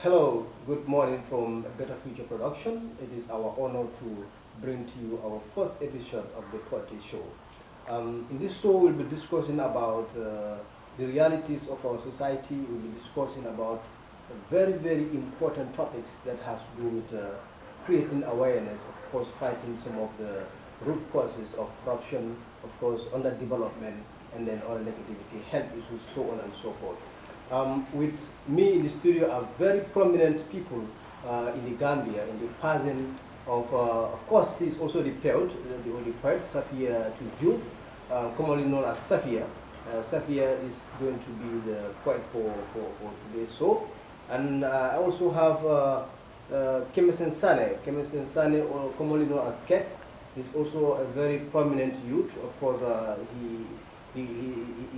Hello, good morning from Better Future Production. It is our honor to bring to you our first edition of the Poetry Show. In this show, we'll be discussing about the realities of our society. We'll be discussing about very, very important topics that has to do with creating awareness, of course, fighting some of the root causes of corruption, of course, underdevelopment, and then all negativity, health issues, so on and so forth. With me in the studio are very prominent people in the Gambia, in the passing of course, he's also the poet, the only poet, Safia Tujuv, commonly known as Safia. Safia is going to be the poet for today's show. And I also have Kemesen Sane. Kemesen Sane, or commonly known as Ket, is also a very prominent youth. Of course, he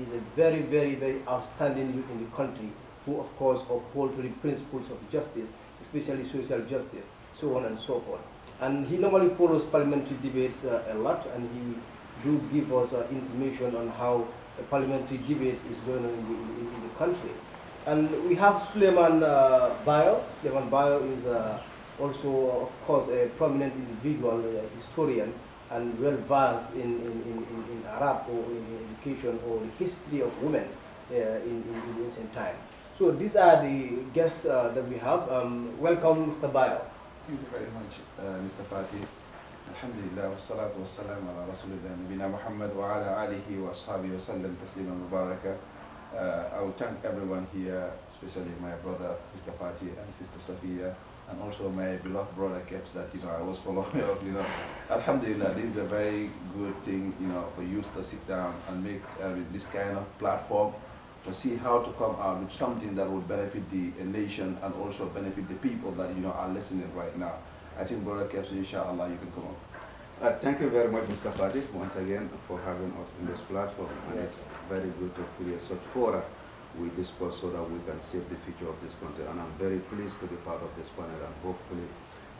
is a very, very, very outstanding youth in the country who, of course, uphold to the principles of justice, especially social justice, so on and so forth. And he normally follows parliamentary debates a lot, and he do give us information on how the parliamentary debates is going on in the country. And we have Suleiman Bayo. Suleiman Bayo is also, of course, a prominent individual, historian, and well versed in Arab or in education or the history of women in the ancient time. So these are the guests that we have. Welcome, Mr. Bayo. Thank you very much, Mr. Fatih. Alhamdulillah, wassalatu wassalamu ala rasulillah, nabina Muhammad wa ala alihi wa ashabihi wa sallam taslima mubaraka. I will thank everyone here, especially my brother, Mr. Fatih, and Sister Safia, and also my beloved brother Keps that, I was following up, Alhamdulillah, this is a very good thing, for youth to sit down and make this kind of platform to see how to come out with something that will benefit the nation and also benefit the people that, are listening right now. I think brother Keps, inshallah, you can come up. Thank you very much, Mr. Fatih, once again for having us in this platform. And it's very good to create such fora we discuss so that we can save the future of this country. And I'm very pleased to be part of this panel, and hopefully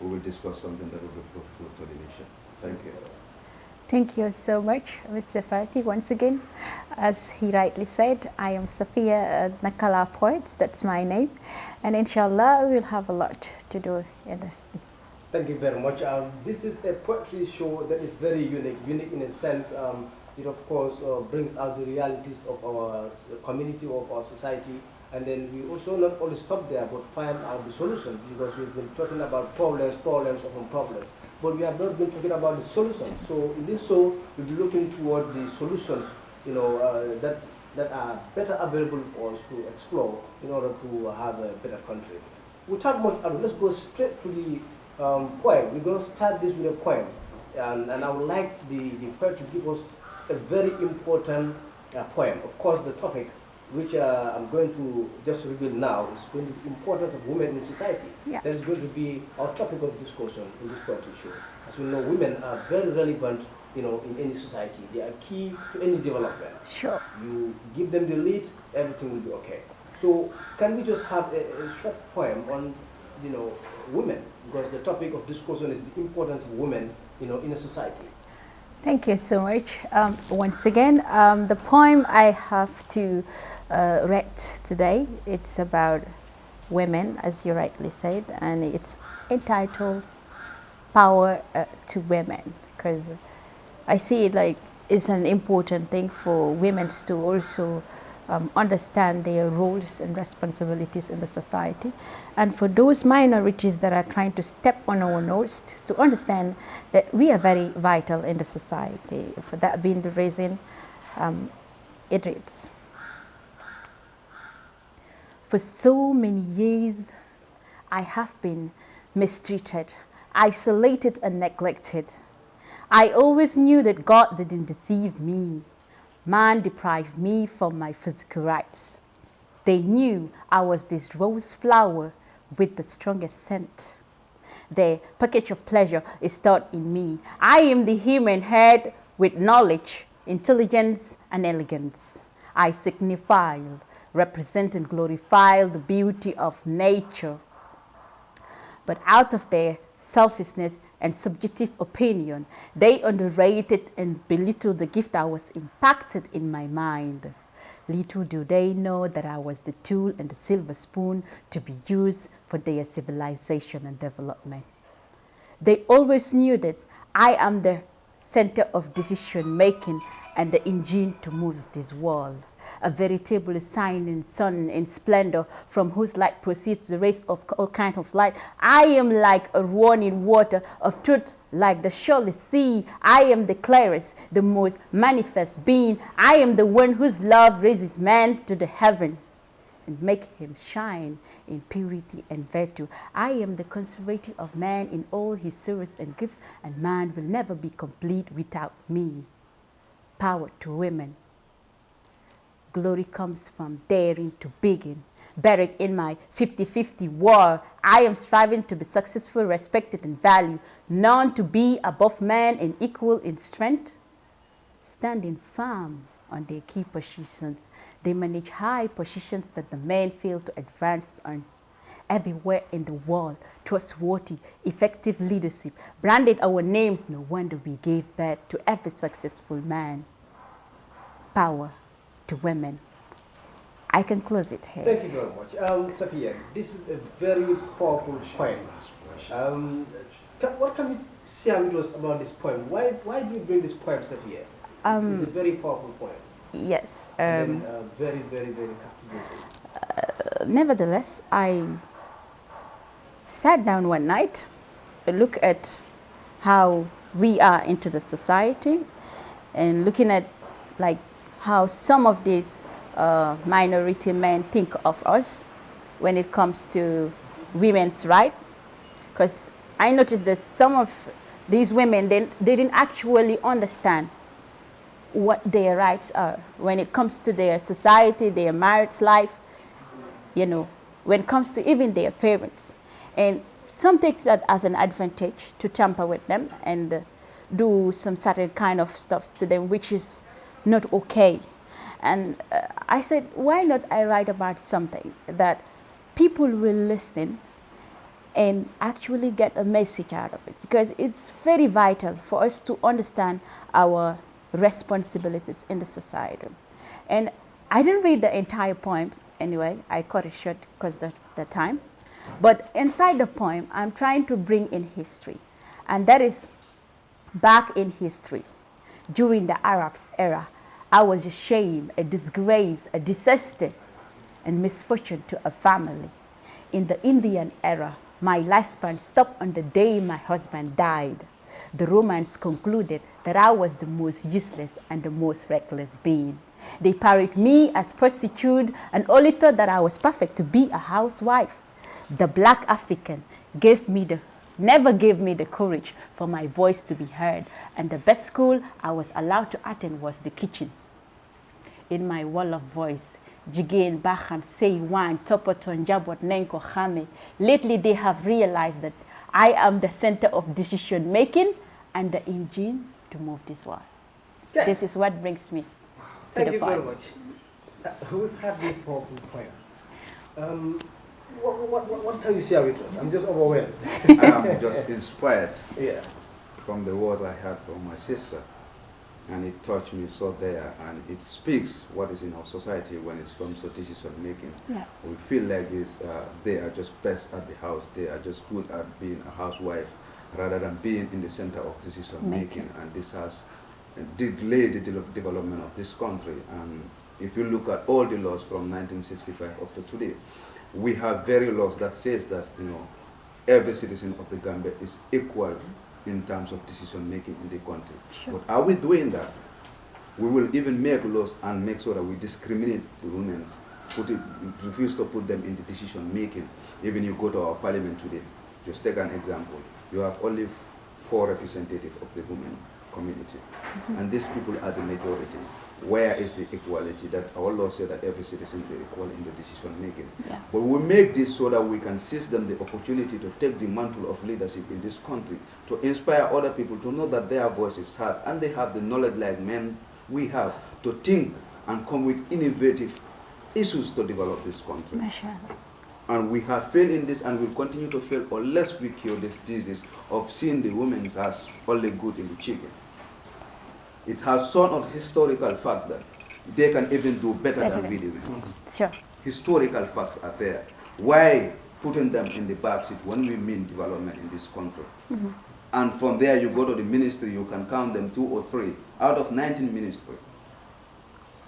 we will discuss something that will be fruitful to the nation. Thank you. Thank you so much, Mr. Fatih. Once again, as he rightly said, I am Safia Nakala Poets, that's my name. And inshallah, we'll have a lot to do in this. Thank you very much. This is a poetry show that is very unique in a sense. It of course brings out the realities of our community, of our society, and then we also not only stop there but find out the solutions, because we've been talking about problems upon problems, but we have not been talking about the solutions. So in this show, we'll be looking toward the solutions, that are better available for us to explore in order to have a better country. Without much ado, let's go straight to the poem. We're going to start this with a poem, and I would like the poet to give us a very important poem. Of course, the topic, which I'm going to just reveal now, is going to be the importance of women in society. Yeah. That is going to be our topic of discussion in this poetry show. As we know, women are very relevant, in any society. They are key to any development. Sure. You give them the lead, everything will be okay. So, can we just have a short poem on, women? Because the topic of discussion is the importance of women, in a society. Thank you so much. Once again, the poem I have to read today, it's about women, as you rightly said, and it's entitled Power to Women, because I see it like it's an important thing for women to also understand their roles and responsibilities in the society, and for those minorities that are trying to step on our nose to understand that we are very vital in the society. For that being the reason, it reads: for so many years I have been mistreated, isolated and neglected. I always knew that God didn't deceive me. Man deprived me from my physical rights. They knew I was this rose flower with the strongest scent. Their package of pleasure is stored in me. I am the human head with knowledge, intelligence, and elegance. I signify, represent, and glorify the beauty of nature. But out of their selfishness and subjective opinion, they underrated and belittled the gift that was impacted in my mind. Little do they know that I was the tool and the silver spoon to be used for their civilization and development. They always knew that I am the center of decision making and the engine to move this world. A veritable shining sun in splendor, from whose light proceeds the rays of all kinds of light. I am like a running water of truth, like the surely sea. I am the clearest, the most manifest being. I am the one whose love raises man to the heaven and make him shine in purity and virtue. I am the conservator of man in all his service and gifts, and man will never be complete without me. Power to women. Glory comes from daring to begin. Buried in my 50-50 war, I am striving to be successful, respected, and valued, known to be above man and equal in strength. Standing firm on their key positions, they manage high positions that the men fail to advance on. Everywhere in the world, trustworthy, effective leadership branded our names. No wonder we gave birth to every successful man. Power to women. I can close it here. Thank you very much. Safiya, this is a very powerful point. What can you share with us about this point? Why do you bring this point, Safiya? It's a very powerful point. Yes. Very, very, very captivating. Nevertheless, I sat down one night to look at how we are into the society and looking at like how some of these minority men think of us when it comes to women's rights. Because I noticed that some of these women, they didn't actually understand what their rights are when it comes to their society, their marriage life, you know, when it comes to even their parents. And some take that as an advantage to tamper with them and do some certain kind of stuff to them, which is not okay. And I said, why not I write about something that people will listen and actually get a message out of it, because it's very vital for us to understand our responsibilities in the society. And I didn't read the entire poem anyway, I cut it short because of the time. But inside the poem, I'm trying to bring in history. And that is back in history, during the Arabs era, I was a shame, a disgrace, a disaster, and misfortune to a family. In the Indian era, my lifespan stopped on the day my husband died. The Romans concluded that I was the most useless and the most reckless being. They parried me as prostitute and only thought that I was perfect to be a housewife. The black African never gave me the courage for my voice to be heard, and the best school I was allowed to attend was the kitchen. In my wall of voice, Jigen Baham say one Topoton Jabot Nenko Hame. Lately they have realized that I am the center of decision making and the engine to move this world. Yes. This is what brings me to the point. Thank you very much. We've had this powerful point. What can you share with us? I'm just overwhelmed. I'm just inspired from the words I heard from my sister. And it touched me so there, and it speaks what is in our society when it comes to decision making. Yeah. We feel like this, they are just best at the house, they are just good at being a housewife, rather than being in the center of decision making. And this has delayed the development of this country. And if you look at all the laws from 1965 up to today, we have very laws that says that, you know, every citizen of the Gambia is equal in terms of decision making in the country. Sure. But are we doing that? We will even make laws and make sure that we discriminate the women, refuse to put them in the decision making. Even you go to our parliament today, just take an example. You have only 4 representatives of the women community. And these people are the majority. Where is the equality that our law said that every citizen is equal in the decision making? Yeah. But we make this so that we can seize them the opportunity to take the mantle of leadership in this country, to inspire other people to know that their voice is heard, and they have the knowledge like men we have to think and come with innovative issues to develop this country. And we have failed in this and will continue to fail unless we cure this disease of seeing the women as only good in the chicken. It has shown on historical fact that they can even do better than we do. Sure. Historical facts are there. Why putting them in the back seat when we mean development in this country. And from there, you go to the ministry, you can count them 2 or 3 out of 19 ministries.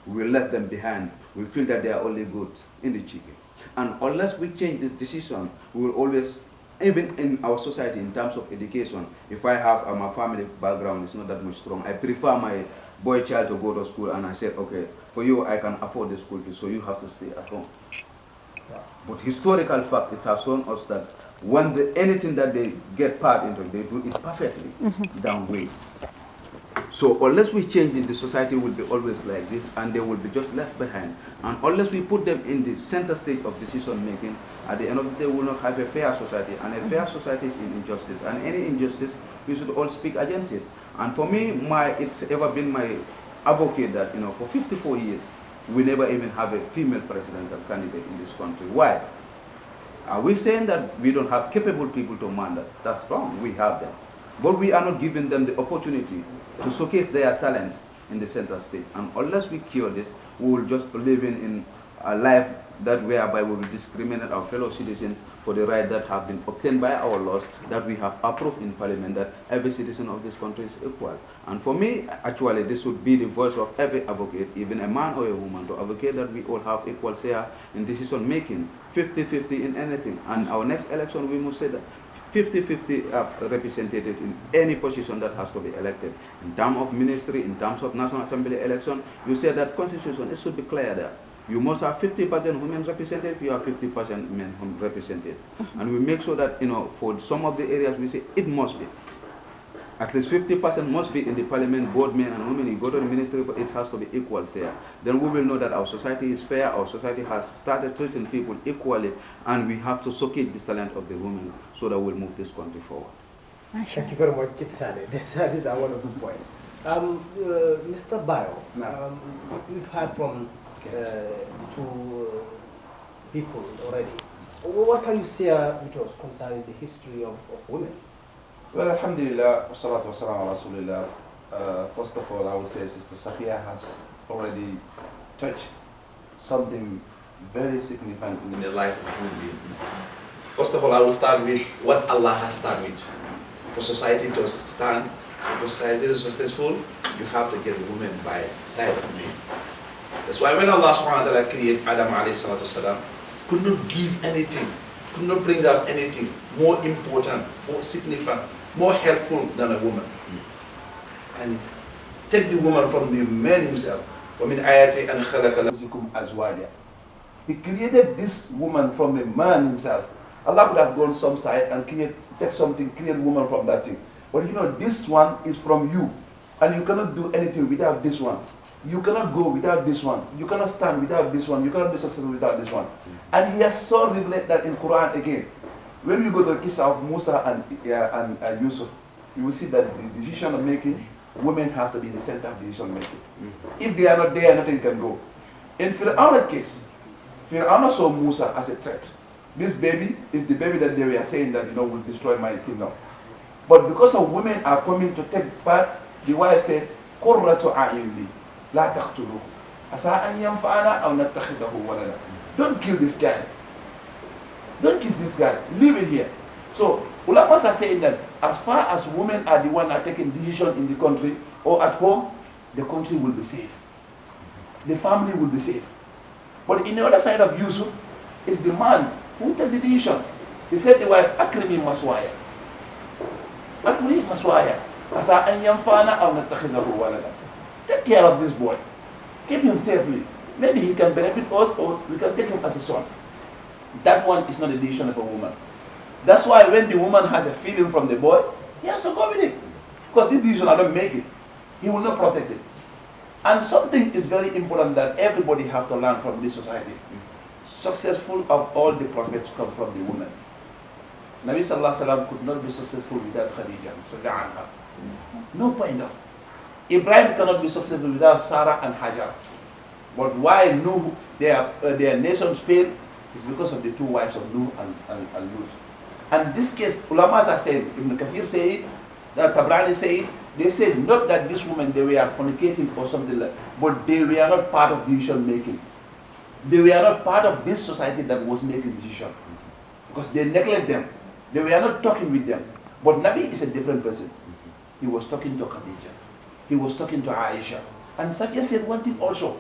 We left them behind. We feel that they are only good in the chicken. And unless we change this decision, we will always, even in our society in terms of education, if I have my family background is not that much strong, I prefer my boy child to go to school, and I said, okay, for you I can afford the school fees, so you have to stay at home. But historical fact, it has shown us that when anything that they get part into, they do it perfectly down way. So unless we change it, the society will be always like this, and they will be just left behind. And unless we put them in the center stage of decision making, at the end of the day, we will not have a fair society. And a fair society is in injustice. And any injustice, we should all speak against it. And for me, it's ever been my advocate that, for 54 years, we never even have a female presidential candidate in this country. Why? Are we saying that we don't have capable people to man that? That's wrong. We have them. But we are not giving them the opportunity to showcase their talent in the center stage. And unless we cure this, we will just live in a life that whereby we will discriminate our fellow citizens for the right that have been obtained by our laws that we have approved in Parliament, that every citizen of this country is equal. And for me, actually, this would be the voice of every advocate, even a man or a woman, to advocate that we all have equal share in decision making, 50-50 in anything. And our next election, we must say that 50-50 representative in any position that has to be elected. In terms of ministry, in terms of National Assembly election, you say that constitution, it should be clear there. You must have 50% women represented, you have 50% men represented. And we make sure that, for some of the areas we say it must be. At least 50% must be in the parliament, both men and women. You go to the ministry, but it has to be equal there. Then we will know that our society is fair, our society has started treating people equally, and we have to showcase this talent of the women so that we'll move this country forward. Thank you very much, Kitsane. These are one of the points. Mr. Bayo, we've heard from two people already. What can you share with us concerning the history of women? Well, alhamdulillah, wassalatu wassalamu ala rasulillah. First of all, I would say Sister Safia has already touched something very significant in the life of women. First of all, I will start with what Allah has started with. For society to stand, for society to be successful, you have to get women by side of men. That's why when Allah subhanahu wa ta'ala created Adam alayhi salatu wasalam, could not give anything, could not bring out anything more important, more significant, more helpful than a woman. And take the woman from the man himself. وَمِنْ آيَاتِهِ أَنْ خَلَقَ لَكُمْ أَزْوَاجًا. He created this woman from a man himself. Allah could have gone some side and create woman from that thing. But this one is from you. And you cannot do anything without this one. You cannot go without this one. You cannot stand without this one. You cannot be successful without this one. And he has so revealed that in Quran again. When you go to the case of Musa and Yusuf, you will see that the decision of making, women have to be in the center of decision making. If they are not there, nothing can go. In Fir'aun's case, Fir'aun saw Musa as a threat. This baby is the baby that they were saying that will destroy my kingdom. But because of women are coming to take part, the wife said, قُرَّةُ أَعْيُنِ لِي لَا تَقْتُلُوهُ عَسَىٰ أَنْ يَنْفَعَنَا أَوْ نَتَّخِذَهُ وَلَدًا. Don't kill this guy. Don't kill this guy. Leave it here. So ulamas are saying that as far as women are the one that are taking decision in the country or at home, the country will be safe. The family will be safe. But in the other side of Yusuf is the man who took the decision. He said the wife, Akrimi Maswaya. Akrimi Maswaya. Asa an yanfana aw natakhidahu walada. Take care of this boy. Keep him safely. Maybe he can benefit us or we can take him as a son. That one is not a decision of a woman. That's why when the woman has a feeling from the boy, he has to go with it. Because this decision I don't make it. He will not protect it. And something is very important that everybody have to learn from this society. Successful of all the prophets come from the woman. Nabi Sallallahu Alaihi Wasallam could not be successful without Khadija. No point of. Ibrahim cannot be successful without Sarah and Hajar. But why Nuh, their nations failed is because of the two wives of Nuh and Lut. And this case, ulamas are saying, Ibn Kathir said, that Tabrani said, they said not that this women they were fornicating or something like, but they were not part of decision making. They were not part of this society that was making decision. because they neglect them. They were not talking with them. But Nabi is a different person. He was talking to Khadija. He was talking to Aisha. And Safiya said one thing also.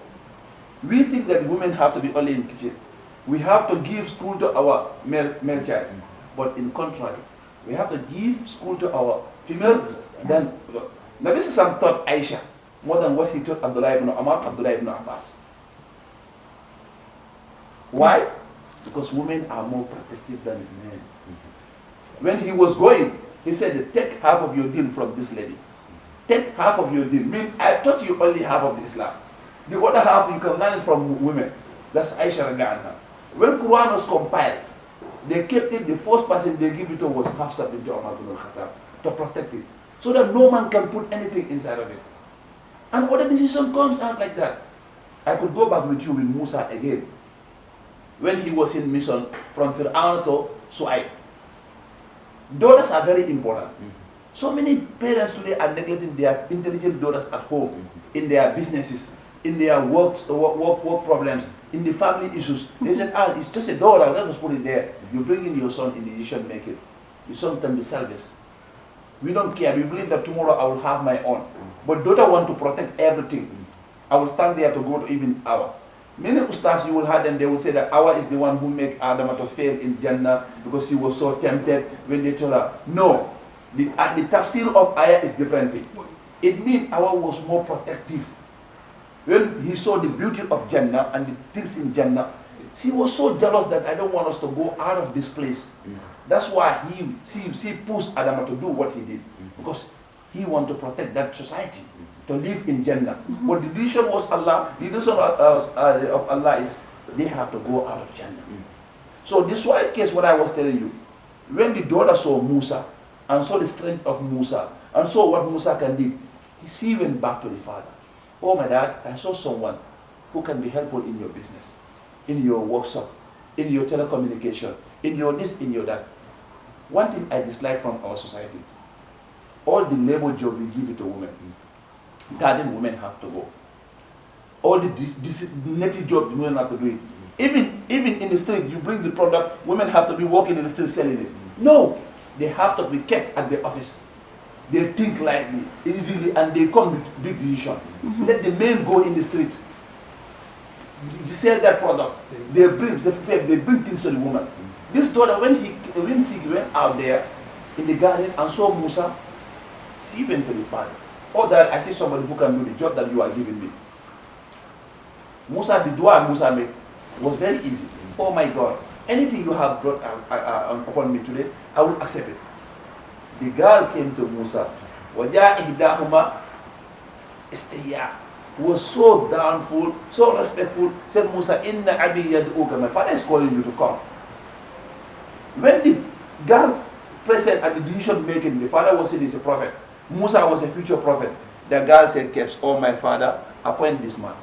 We think that women have to be only in kitchen. We have to give school to our male child. But in contrary, we have to give school to our female. Then Nabi Sallallahu taught Aisha more than what he taught Abdullah ibn Umar, Abdullah ibn Abbas. Why? Because women are more protective than men. When he was going, he said, take half of your deen from this lady. Take half of your deen. Mean, I taught you only half of Islam. The other half you can learn from women. That's Aisha radiallahu anha. When Quran was compiled, they kept it, the first person they give it to was Hafsa bint Umar ibn al-Khattab to protect it. So that no man can put anything inside of it. And other decision comes out like that. I could go back with you with Musa again. When he was in mission from Fir'aun to Su'aib. Daughters are very important. So many parents today are neglecting their intelligent daughters at home, in their businesses, in their work problems, in the family issues. They said, it's just a daughter, let us put it there. You bring in your son in the decision making. Your son can be selfish. We don't care. We believe that tomorrow I will have my own. But daughter want to protect everything. I will stand there to go to even hour. Many ustaz you will have them, they will say that Awa is the one who made Adam to fail in Jannah because he was so tempted when they told her. No, the tafsir of ayah is different thing. It means Awa was more protective. When he saw the beauty of Jannah and the things in Jannah, she was so jealous that I don't want us to go out of this place. That's why she pushed Adam to do what he did, because he wanted to protect that society, to live in Jannah. But the decision was Allah. The decision of Allah is they have to go out of Jannah. So this was case what I was telling you. When the daughter saw Musa and saw the strength of Musa and saw what Musa can do, she went back to the father. Oh my dad, I saw someone who can be helpful in your business, in your workshop, in your telecommunication, in your this, in your that. One thing I dislike from our society, all the labor job we give it to women. Garden women have to go. All the native job women have to do it. Even in the street, you bring the product, women have to be working in the street selling it. No, they have to be kept at the office. They think lightly, easily, and they come with big decision. Let the men go in the street, sell that product. They bring things to the woman. This daughter, when she went out there in the garden and saw Musa, she went to the father. Oh, that I see somebody who can do the job that you are giving me. Musa, the dua Musa made was very easy. Oh my God, anything you have brought upon me today, I will accept it. The girl came to Musa. Was so downful, so respectful. Said Musa, Inna abi yad'uka. My father is calling you to come. When the girl present at the decision making, the father was saying he's a prophet. Musa was a future prophet. The girl said, Keps, oh my father, appoint this man.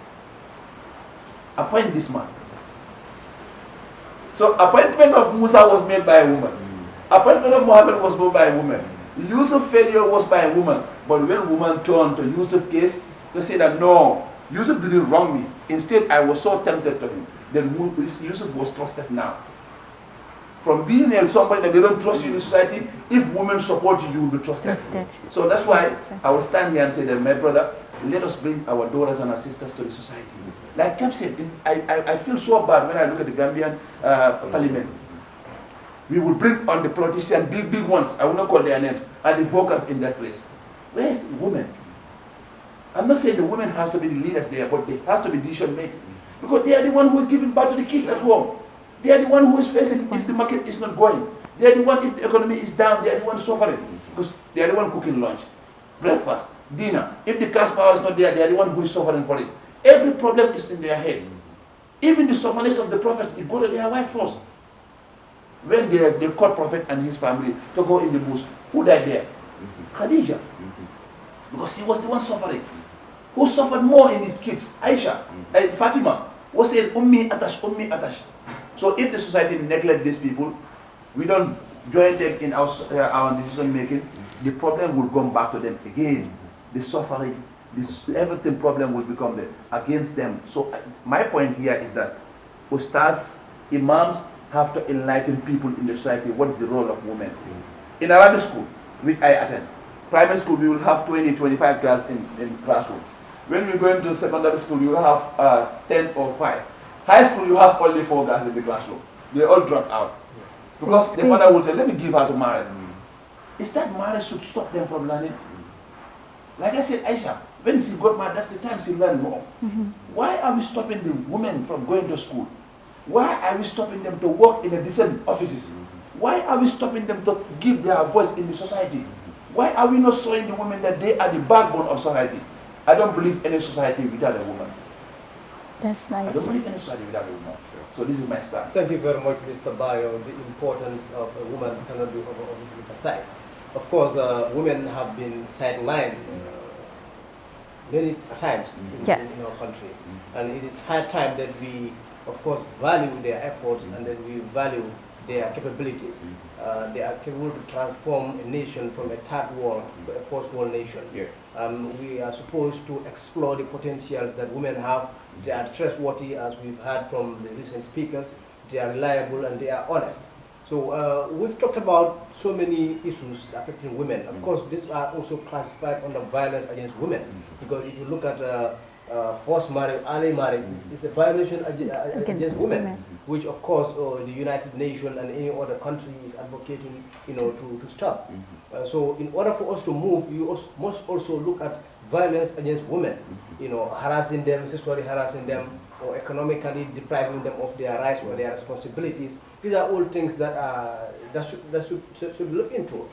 Appoint this man. So appointment of Musa was made by a woman. Appointment of Muhammad was made by a woman. Yusuf failure was by a woman. But when woman turned to Yusuf's case, they said that no, Yusuf didn't wrong me. Instead, I was so tempted to him. Then Yusuf was trusted now. From being somebody that they don't trust you in society, if women support you, you will be trusted. So that's why I will stand here and say that, my brother, let us bring our daughters and our sisters to the society. Like Cap said, I feel so bad when I look at the Gambian parliament. We will bring on the politicians, big ones, I will not call their names, and the vocals in that place. Where is the women? I'm not saying the women has to be the leaders there, but they have to be decision making. Because they are the one who is giving back to the kids at home. They are the one who is facing if the market is not going. They are the one if the economy is down, they are the one suffering. Because they are the one cooking lunch, breakfast, dinner. If the cash power is not there, they are the one who is suffering for it. Every problem is in their head. Even the suffering of the prophets, it go to their wife first. When they caught prophet and his family to go in the bush, who died there? Khadija. Because he was the one suffering. Who suffered more in the kids? Aisha, Fatima, who said, Ummi Atash, Ummi Atash. So if the society neglect these people, we don't join them in our decision making, the problem will come back to them again. The suffering, everything problem will become against them. So my point here is that Ustaz, Imams, have to enlighten people in the society what is the role of women. In Arabic school, which I attend, primary school, we will have 20, 25 girls in classroom. When we go into secondary school, you will have 10 or 5. High school, you have only 4 girls in the classroom. They all drop out. So Because the father will say, let me give her to marry. It's that marriage should stop them from learning. Like I said, Aisha, when she got married, that's the time she learned more. Why are we stopping the women from going to school? Why are we stopping them to work in a decent offices? Why are we stopping them to give their voice in the society? Why are we not showing the women that they are the backbone of society? I don't believe any society without a woman. That's nice. I don't believe any society without a woman. So this is my stand. Thank you very much, Mr. Bayo. The importance of a woman cannot be emphasized. Of course, women have been sidelined many times in our country. And it is high time that we, of course, value their efforts and that we value their capabilities. They are capable to transform a nation from a third world to a first world nation. We are supposed to explore the potentials that women have. They are trustworthy, as we've heard from the recent speakers. They are reliable and they are honest. So we've talked about so many issues affecting women. Of course, these are also classified under violence against women, because if you look at forced marriage, early marriage, it's a violation against women, which of course the United Nations and any other country is advocating, to stop. So in order for us to move, you must also look at violence against women, harassing them, sexually harassing them, or economically depriving them of their rights or their responsibilities. These are all things that should look into.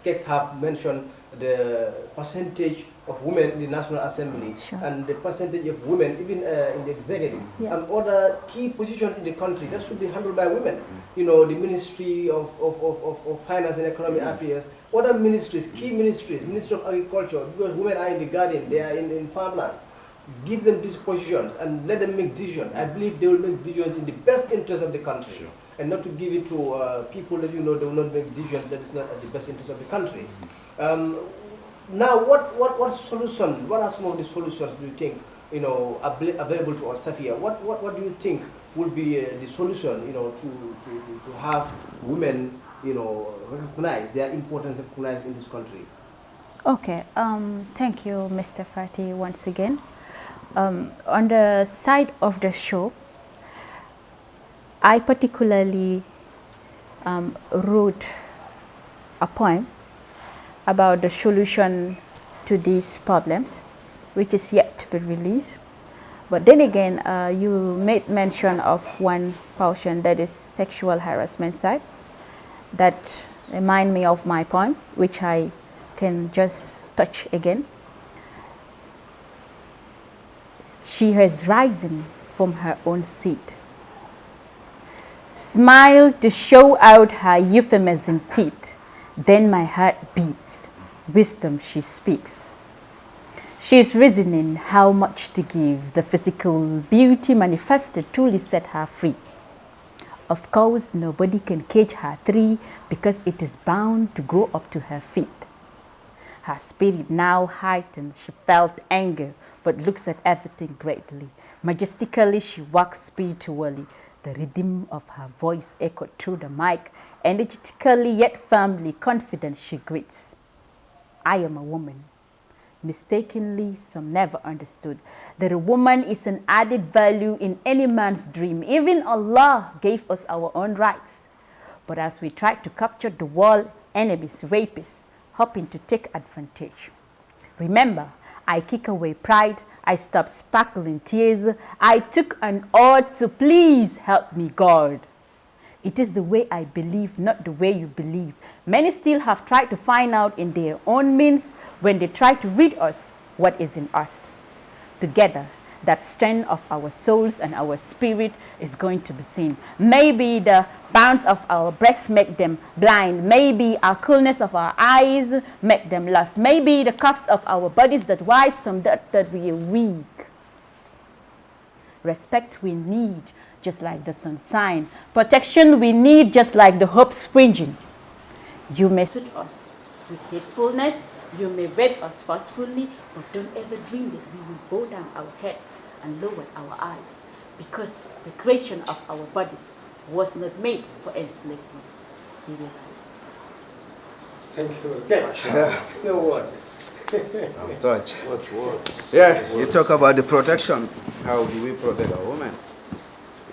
Cakes have mentioned the percentage of women in the National Assembly and the percentage of women even in the executive and other key positions in the country that should be handled by women. The Ministry of Finance and Economic Affairs, other ministries, key ministries, Ministry of Agriculture, because women are in the garden, they are in farmlands. Give them these positions and let them make decisions. I believe they will make decisions in the best interest of the country, and not to give it to people that they will not make decisions that is not at the best interest of the country. Now, what solution? What are some of the solutions do you think available to us, Safia? What do you think will be the solution? To have women recognize their importance recognized in this country. Okay. Thank you, Mr. Fati, once again. On the side of the show, I particularly wrote a poem about the solution to these problems, which is yet to be released. But then again, you made mention of one portion, that is sexual harassment side, that remind me of my poem, which I can just touch again. She has risen from her own seat, smiled to show out her euphemism teeth. Then my heart beats, wisdom she speaks. She's reasoning how much to give. The physical beauty manifested truly set her free. Of course, nobody can cage her tree, because it is bound to grow up to her feet. Her spirit now heightened, she felt anger, but looks at everything greatly. Majestically she walks spiritually. The rhythm of her voice echoed through the mic. Energetically yet firmly confident she greets. I am a woman. Mistakenly, some never understood that a woman is an added value in any man's dream. Even Allah gave us our own rights. But as we tried to capture the world, enemies, rapists, hoping to take advantage. Remember, I kick away pride, I stopped sparkling tears, I took an oath to please help me God. It is the way I believe, not the way you believe. Many still have tried to find out in their own means when they try to read us what is in us. Together, that strength of our souls and our spirit is going to be seen. Maybe the bounds of our breasts make them blind. Maybe our coolness of our eyes make them lost. Maybe the cuffs of our bodies that wise some that we are weak. Respect we need, just like the sunshine. Protection we need, just like the hope springing. You may suit us with hatefulness. You may rape us forcefully, but don't ever dream that we will bow down our heads and lower our eyes, because the creation of our bodies was not made for enslavement. He realized. Thank you. That's the word. I'm touched. What words? Yeah, you talk about the protection. How do we protect our women?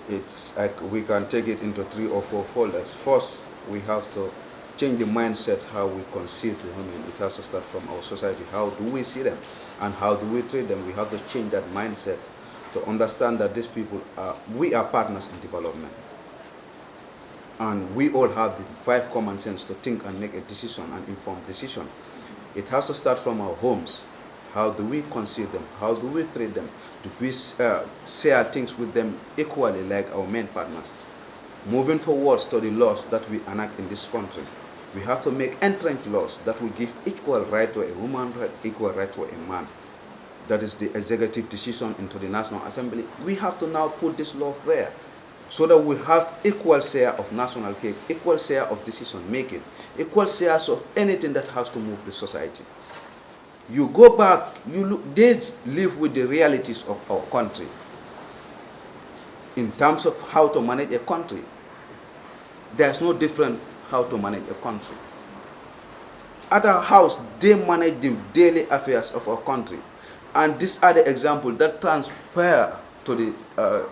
It's like we can take it into 3 or 4 folders. First, we have to change the mindset how we conceive the women. It has to start from our society. How do we see them? And how do we treat them? We have to change that mindset to understand that these people we are partners in development. And we all have the 5 common sense to think and make a decision, an informed decision. It has to start from our homes. How do we conceive them? How do we treat them? Do we share things with them equally like our main partners? Moving forward to the laws that we enact in this country, we have to make entrenched laws that will give equal right to a woman, equal right to a man. That is the executive decision into the National Assembly. We have to now put this law there so that we have equal share of national cake, equal share of decision making, equal shares of anything that has to move the society. You go back, you look, they live with the realities of our country in terms of how to manage a country. There's no different how to manage a country. At our house, they manage the daily affairs of our country. And these are the examples that transfer to the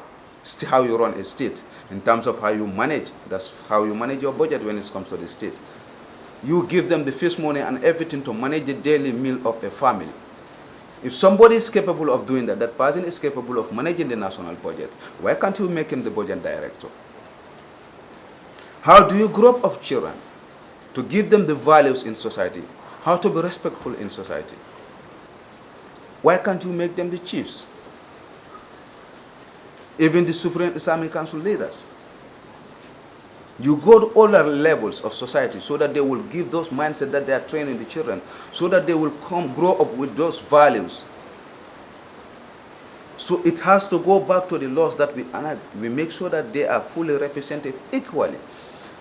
how you run a state in terms of how you manage. That's how you manage your budget when it comes to the state. You give them the first money and everything to manage the daily meal of a family. If somebody is capable of doing that, that person is capable of managing the national budget, why can't you make him the budget director? How do you grow up children to give them the values in society? How to be respectful in society? Why can't you make them the chiefs? Even the Supreme Islamic Council leaders. You go to all the levels of society so that they will give those mindsets that they are training the children, so that they will grow up with those values. So it has to go back to the laws that we enact. We make sure that they are fully represented equally,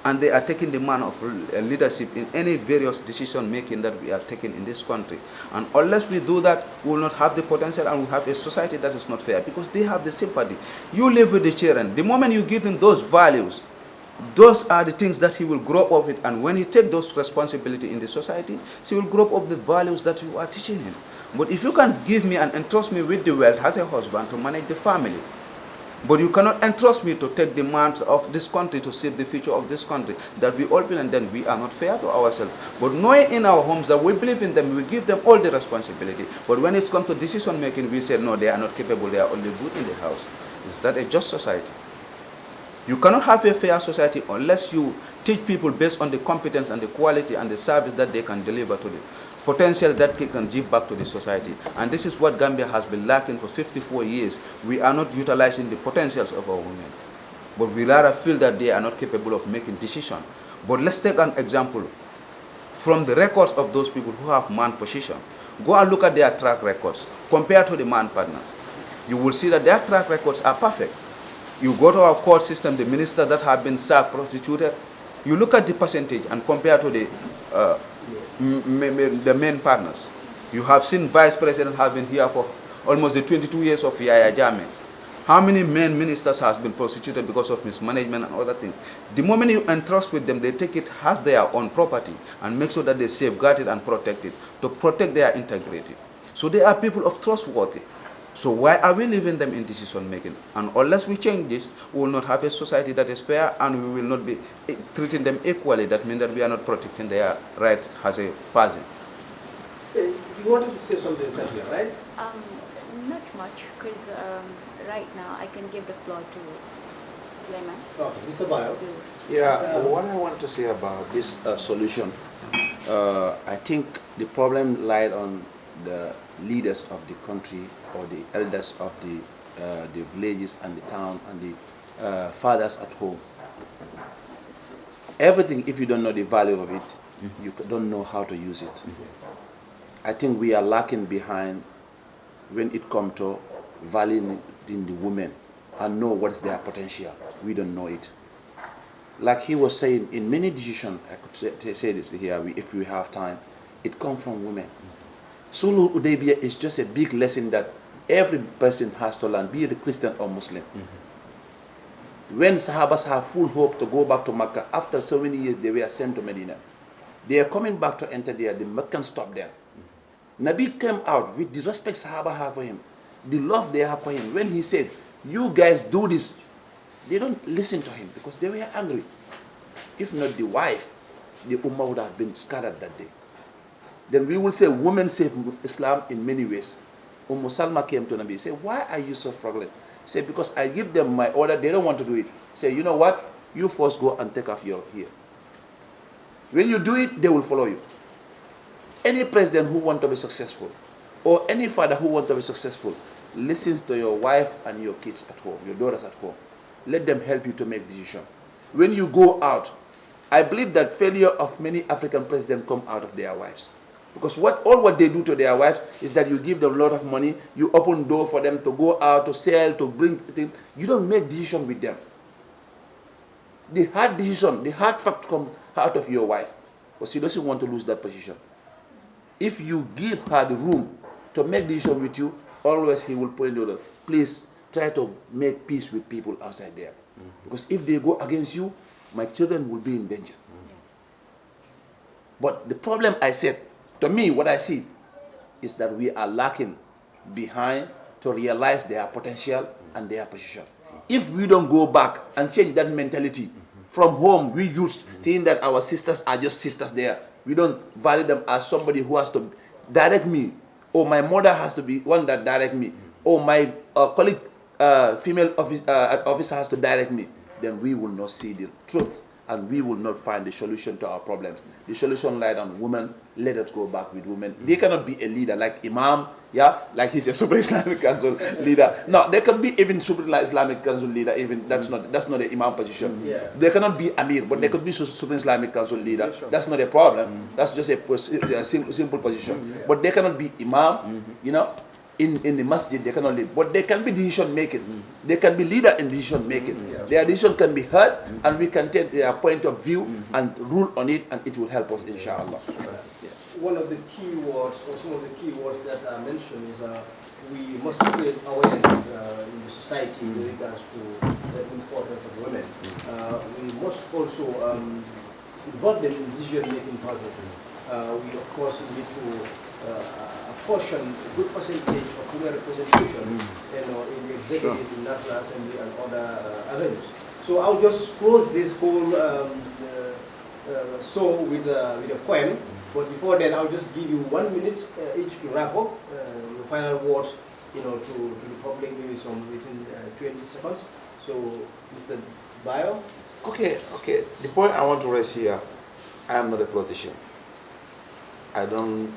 and they are taking the man of leadership in any various decision making that we are taking in this country. And unless we do that, we will not have the potential, and we have a society that is not fair, because they have the sympathy. You live with the children. The moment you give him those values, those are the things that he will grow up with, and when he takes those responsibilities in the society, he will grow up with the values that you are teaching him. But if you can give me and entrust me with the wealth as a husband to manage the family, but you cannot entrust me to take the demands of this country to save the future of this country, that we all believe in, then we are not fair to ourselves. But knowing in our homes that we believe in them, we give them all the responsibility. But when it comes to decision making, we say, no, they are not capable, they are only good in the house. Is that a just society? You cannot have a fair society unless you teach people based on the competence and the quality and the service that they can deliver to the potential that they can give back to the society. And this is what Gambia has been lacking for 54 years. We are not utilizing the potentials of our women. But we rather feel that they are not capable of making decisions. But let's take an example from the records of those people who have man position. Go and look at their track records compared to the man partners. You will see that their track records are perfect. You go to our court system, the ministers that have been sacked, prostituted, you look at the percentage and compare to the main partners. You have seen vice president have been here for almost the 22 years of Yaya Jammeh. How many men ministers has been prostituted because of mismanagement and other things? The moment you entrust with them, they take it as their own property and make sure that they safeguard it and protect it to protect their integrity. So they are people of trustworthy. So why are we leaving them in decision making? And unless we change this, we will not have a society that is fair, and we will not be treating them equally. That means that we are not protecting their rights as a person. You wanted to say something, Safia, right? Not much, because right now I can give the floor to Suleiman. Okay, Mr. Bayo. Yeah, what I want to say about this solution, I think the problem lied on the leaders of the country, or the elders of the villages and the town, and the fathers at home. Everything, if you don't know the value of it, you don't know how to use it. I think we are lacking behind when it comes to valuing the women and know what's their potential. We don't know it. Like he was saying, in many decisions, I could say this here, if we have time, it comes from women. Sulu Udaybiyah is just a big lesson that every person has to learn, be it a Christian or Muslim. When Sahabas have full hope to go back to Mecca, after so many years they were sent to Medina. They are coming back to enter there, the Meccans stopped there. Nabi came out with the respect Sahaba have for him, the love they have for him. When he said, you guys do this, they don't listen to him because they were angry. If not the wife, the Ummah would have been scattered that day. Then we will say women save Islam in many ways. Salma came to Nabi and said, why are you so fraudulent? Say, because I give them my order, they don't want to do it. Say, you know what? You first go and take off your hair. When you do it, they will follow you. Any president who wants to be successful, or any father who wants to be successful, listens to your wife and your kids at home, your daughters at home. Let them help you to make decisions. When you go out, I believe that failure of many African presidents come out of their wives. Because all what they do to their wives is that you give them a lot of money, you open door for them to go out, to sell, to bring things. You don't make decision with them. The hard decision, the hard fact comes out of your wife. But she doesn't want to lose that position. If you give her the room to make decision with you, always he will point out, please try to make peace with people outside there. Because if they go against you, my children will be in danger. But the problem I said, to me, what I see is that we are lacking behind to realize their potential and their position. If we don't go back and change that mentality from home, we used seeing that our sisters are just sisters there. We don't value them as somebody who has to direct me, or my mother has to be one that direct me, or my colleague, female officer has to direct me. Then we will not see the truth and we will not find the solution to our problems. The solution lies on women. Let us go back with women. They cannot be a leader like Imam, yeah, like he's a Super Islamic Council leader. No, they can be even Super Islamic Council leader. Even that's not the Imam position. Yeah. They cannot be Amir, but they could be Super Islamic Council leader. That's not a problem. That's just a simple position. But they cannot be Imam. You know. In the masjid, they cannot lead, but they can be decision making. They can be leader in decision making. Their decision can be heard, and we can take their point of view and rule on it, and it will help us, inshallah. One of the key words, or some of the key words that are mentioned, is we must create awareness in the society in regards to the importance of women. We must also involve them in decision making processes. We of course need to apportion a good percentage of women representation, in the executive, in National Assembly, and other avenues. So I'll just close this whole show with a poem. But before then, I'll just give you 1 minute each to wrap up your final words, to the public, maybe within 20 seconds. So, Mr. Bayo. Okay. The point I want to raise here, I am not a politician. I don't.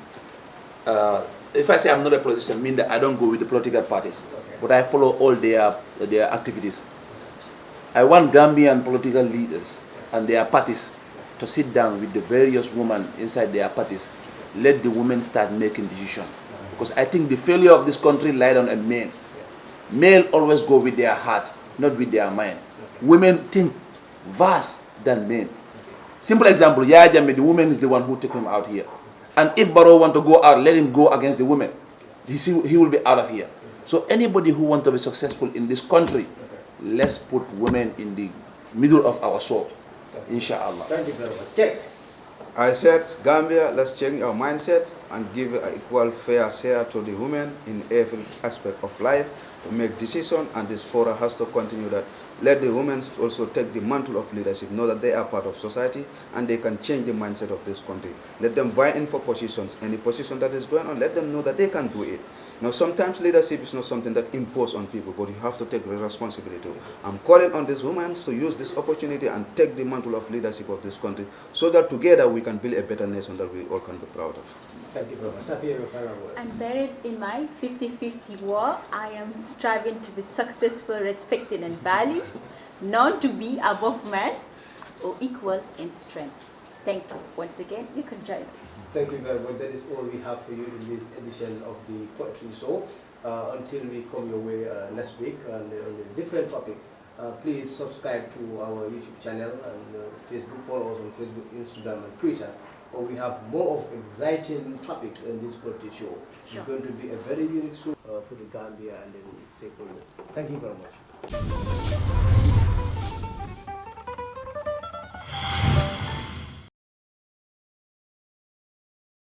If I say I'm not a politician, I mean that I don't go with the political parties, but I follow all their activities. I want Gambian political leaders and their parties to sit down with the various women inside their parties. Let the women start making decisions. Because I think the failure of this country lies on a man. Male always go with their heart, not with their mind. Women think vast than men. Simple example, Yaya Jammeh, the woman is the one who took him out here. And if Barrow want to go out, let him go against the women. He will be out of here. So anybody who wants to be successful in this country, let's put women in the middle of our sword. Inshallah. Thank you very much. Yes. I said, Gambia, let's change our mindset and give an equal fair share to the women in every aspect of life to make decisions, and this forum has to continue that. Let the women also take the mantle of leadership, know that they are part of society and they can change the mindset of this country. Let them vie in for positions. Any position that is going on, let them know that they can do it. Now, sometimes leadership is not something that imposed on people, but you have to take responsibility. I'm calling on these women to use this opportunity and take the mantle of leadership of this country so that together we can build a better nation that we all can be proud of. Thank you very much. Safia, your final words. I'm buried in my 50-50 war. I am striving to be successful, respected, and valued, not to be above man or equal in strength. Thank you. Once again, you can join us. Thank you very much. That is all we have for you in this edition of the Poetry Show. Until we come your way next week on a different topic, please subscribe to our YouTube channel and Facebook. Follow us on Facebook, Instagram, and Twitter. We have more of exciting topics in this Poetry Show. Sure. It's going to be a very unique show for the Gambia and the stakeholders. Thank you very much.